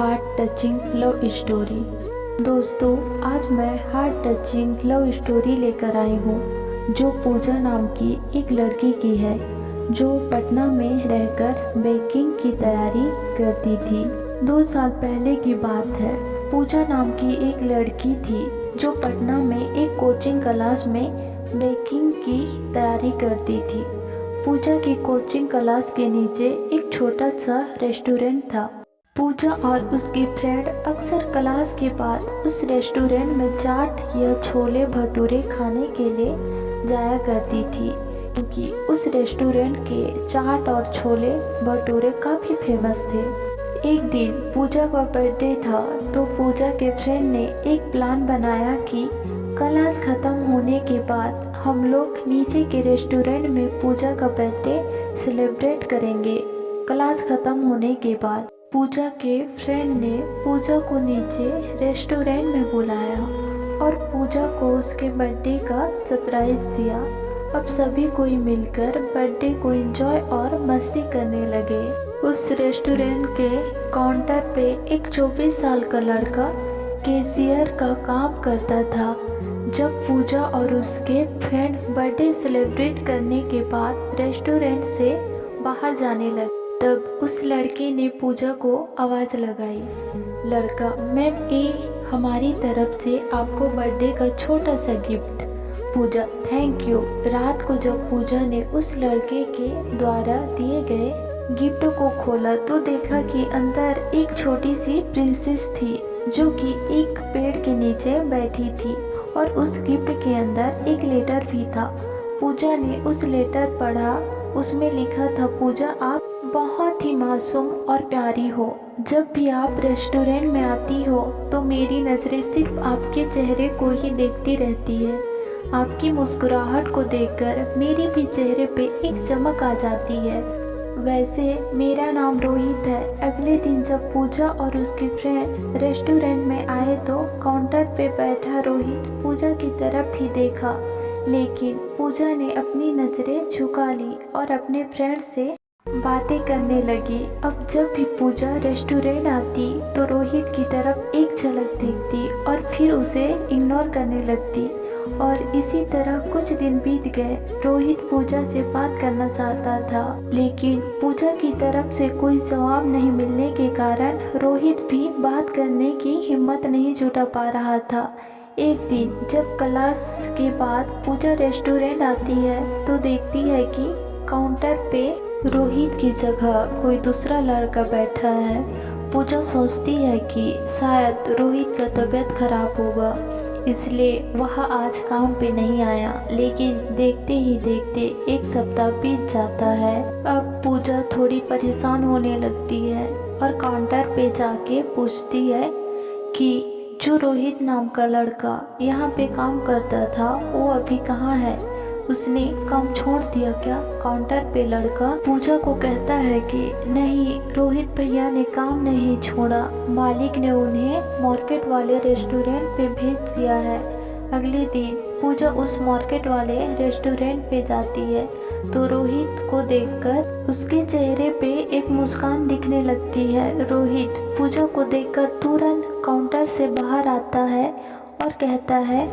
Heart touching love story. दोस्तों, आज मैं हार्ट टचिंग लव स्टोरी लेकर आई हूँ जो पूजा नाम की एक लड़की की है जो पटना में रहकर बेकिंग की तैयारी करती थी। 2 साल पहले की बात है। पूजा नाम की एक लड़की थी जो पटना में एक कोचिंग क्लास में बेकिंग की तैयारी करती थी। पूजा की कोचिंग क्लास के नीचे एक छोटा सा रेस्टोरेंट था। पूजा और उसकी फ्रेंड अक्सर क्लास के बाद उस रेस्टोरेंट में चाट या छोले भटूरे खाने के लिए जाया करती थी, क्योंकि उस रेस्टोरेंट के चाट और छोले भटूरे काफ़ी फेमस थे। एक दिन पूजा का बर्थडे था तो पूजा के फ्रेंड ने एक प्लान बनाया कि क्लास ख़त्म होने के बाद हम लोग नीचे के रेस्टोरेंट में पूजा का बर्थडे सेलिब्रेट करेंगे। क्लास ख़त्म होने के बाद पूजा के फ्रेंड ने पूजा को नीचे रेस्टोरेंट में बुलाया और पूजा को उसके बर्थडे का सरप्राइज दिया। अब सभी कोई मिलकर बर्थडे को एंजॉय और मस्ती करने लगे। उस रेस्टोरेंट के काउंटर पे एक 24 साल का लड़का कैशियर का काम करता था। जब पूजा और उसके फ्रेंड बर्थडे सेलिब्रेट करने के बाद रेस्टोरेंट से बाहर जाने लगे, तब उस लड़के ने पूजा को आवाज़ लगाई। लड़का, मैम, ये हमारी तरफ से आपको बर्थडे का छोटा सा गिफ्ट। Puja, thank you. रात को जब पूजा ने उस लड़के के द्वारा दिए गए गिफ्ट को खोला तो देखा कि अंदर एक छोटी सी प्रिंसेस थी जो कि एक पेड़ के नीचे बैठी थी और उस गिफ्ट के अंदर एक लेटर भी था। पूजा ने उस लेटर पढ़ा। उसमें लिखा था, पूजा, आप बहुत ही मासूम और प्यारी हो। जब भी आप रेस्टोरेंट में आती हो तो मेरी नज़रें सिर्फ आपके चेहरे को ही देखती रहती है। आपकी मुस्कुराहट को देखकर मेरे भी चेहरे पे एक चमक आ जाती है। वैसे मेरा नाम रोहित है। अगले दिन जब पूजा और उसकी फ्रेंड रेस्टोरेंट में आए तो काउंटर पे बैठा रोहित पूजा की तरफ ही देखा, लेकिन पूजा ने अपनी नज़रें झुका ली और अपने फ्रेंड से बातें करने लगी। अब जब भी पूजा रेस्टोरेंट आती तो रोहित की तरफ एक झलक देखती और फिर उसे इग्नोर करने लगती और इसी तरह कुछ दिन बीत गए। रोहित पूजा से बात करना चाहता था, लेकिन पूजा की तरफ से कोई जवाब नहीं मिलने के कारण रोहित भी बात करने की हिम्मत नहीं जुटा पा रहा था। एक दिन जब क्लास के बाद पूजा रेस्टोरेंट आती है तो देखती है कि काउंटर पे रोहित की जगह कोई दूसरा लड़का बैठा है। पूजा सोचती है कि शायद रोहित का तबीयत खराब होगा, इसलिए वह आज काम पे नहीं आया। लेकिन देखते ही देखते 1 सप्ताह बीत जाता है। अब पूजा थोड़ी परेशान होने लगती है और काउंटर पे जाके पूछती है कि जो रोहित नाम का लड़का यहाँ पे काम करता था वो अभी कहाँ है, उसने काम छोड़ दिया क्या? काउंटर पे लड़का पूजा को कहता है कि नहीं, रोहित भैया ने काम नहीं छोड़ा, मालिक ने उन्हें मार्केट वाले रेस्टोरेंट पे भेज दिया है। अगले दिन पूजा उस मार्केट वाले रेस्टोरेंट पे जाती है तो रोहित को देखकर उसके चेहरे पे एक मुस्कान दिखने लगती है। रोहित पूजा को देखकर तुरंत काउंटर से बाहर आता है और कहता है,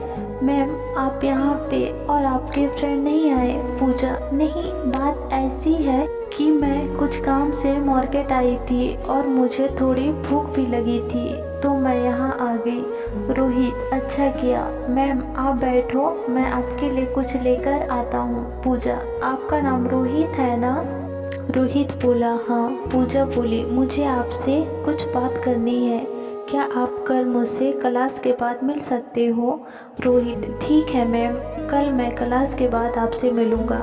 मैम, आप यहाँ पे और आपके फ्रेंड नहीं आए? पूजा, नहीं, बात ऐसी है कि मैं कुछ काम से मार्केट आई थी और मुझे थोड़ी भूख भी लगी थी तो मैं यहाँ आ गई। रोहित, अच्छा किया। मैम, आप बैठो, मैं आपके लिए कुछ लेकर आता हूँ। पूजा, आपका नाम रोहित है ना? रोहित बोला, हाँ। पूजा बोली, मुझे आपसे कुछ बात करनी है। क्या आप कल मुझसे क्लास के बाद मिल सकते हो? रोहित, ठीक है मैम, कल मैं क्लास के बाद आपसे मिलूँगा।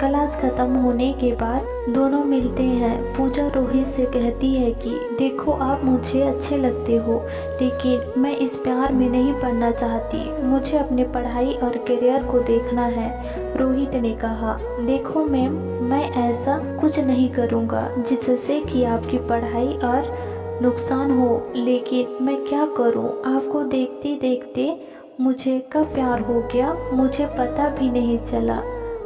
क्लास ख़त्म होने के बाद दोनों मिलते हैं। पूजा रोहित से कहती है कि देखो, आप मुझे अच्छे लगते हो, लेकिन मैं इस प्यार में नहीं पड़ना चाहती। मुझे अपने पढ़ाई और करियर को देखना है। रोहित ने कहा, देखो मैम, मैं ऐसा कुछ नहीं करूँगा जिससे कि आपकी पढ़ाई और नुकसान हो, लेकिन मैं क्या करूं? आपको देखते देखते मुझे कब प्यार हो गया मुझे पता भी नहीं चला।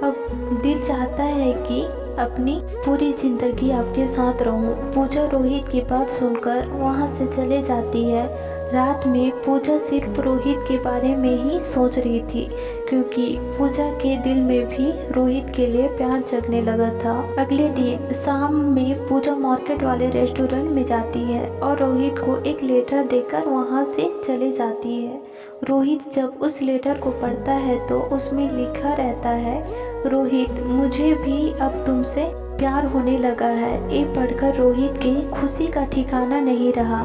अब दिल चाहता है कि अपनी पूरी जिंदगी आपके साथ रहूं। पूजा रोहित की बात सुनकर वहां से चले जाती है। रात में पूजा सिर्फ रोहित के बारे में ही सोच रही थी, क्योंकि पूजा के दिल में भी रोहित के लिए प्यार जगने लगा था। अगले दिन शाम में पूजा मार्केट वाले रेस्टोरेंट में जाती है और रोहित को एक लेटर देकर वहां से चले जाती है। रोहित जब उस लेटर को पढ़ता है तो उसमें लिखा रहता है, रोहित, मुझे भी अब तुमसे प्यार होने लगा है। ये पढ़कर रोहित की खुशी का ठिकाना नहीं रहा।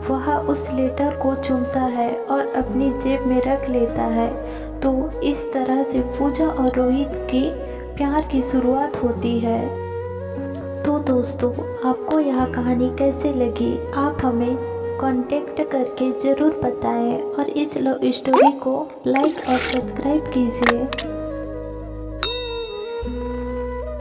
वह उस लेटर को चूमता है और अपनी जेब में रख लेता है। तो इस तरह से पूजा और रोहित के प्यार की शुरुआत होती है। तो दोस्तों, आपको यह कहानी कैसे लगी, आप हमें कांटेक्ट करके ज़रूर बताएं और इस लव स्टोरी को लाइक और सब्सक्राइब कीजिए।